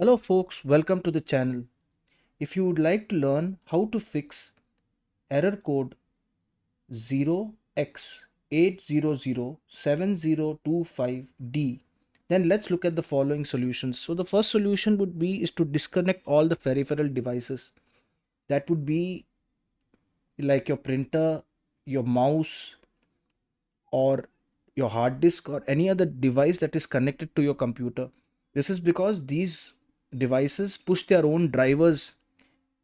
Hello folks, welcome to the channel. If you would like to learn how to fix error code 0x8007045d, then let's look at the following solutions. So the first solution would be is to disconnect all the peripheral devices. That would be like your printer, your mouse, or your hard disk or any other device that is connected to your computer. This is because these devices push their own drivers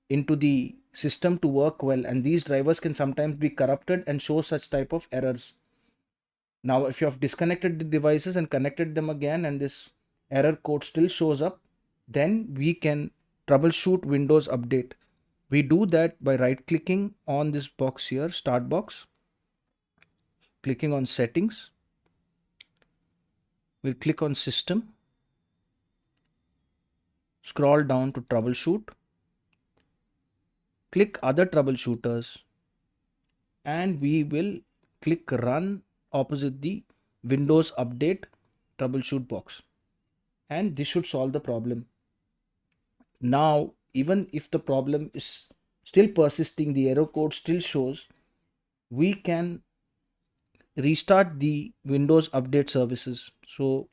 into the system to work well, and these drivers can sometimes be corrupted and show such type of errors. Now if you have disconnected the devices and connected them again and this error code still shows up, then we can troubleshoot Windows Update. We do that by right clicking on this box here, start box, clicking on settings. We'll click on system, scroll down to troubleshoot, click other troubleshooters, and we will click run opposite the Windows Update troubleshoot box, and this should solve the problem. Now even if the problem is still persisting, the error code still shows, we can restart the Windows Update services. So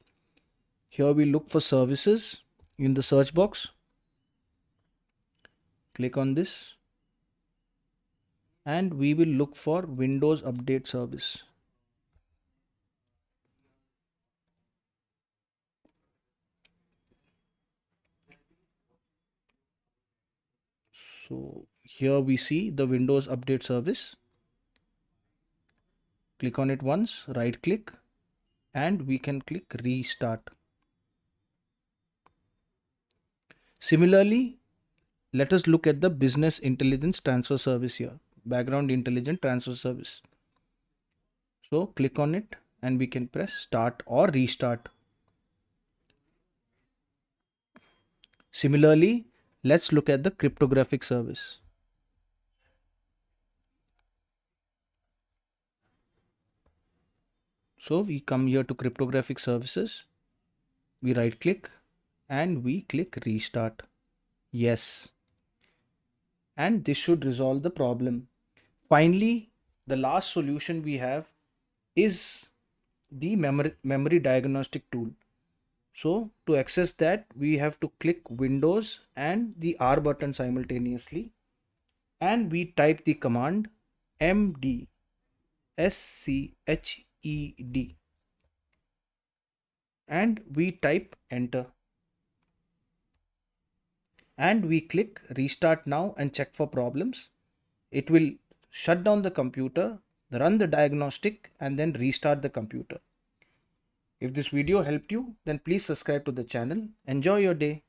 here we look for services in the search box, click on this, and we will look for Windows Update service. So here we see the Windows Update service. Click on it once, right click, and we can click restart. Similarly, let us look at the Business Intelligence Transfer Service here, Background Intelligence Transfer Service. So click on it and we can press start or restart. Similarly, let's look at the cryptographic service. So we come here to cryptographic services, we right click and we click restart. Yes. And this should resolve the problem. Finally, the last solution we have is the memory diagnostic tool. So to access that, we have to click Windows and the R button simultaneously, and we type the command md sched and we type enter, and we click restart now and check for problems. It will shut down the computer, run the diagnostic, and then restart the computer. If this video helped you, then please subscribe to the channel. Enjoy your day.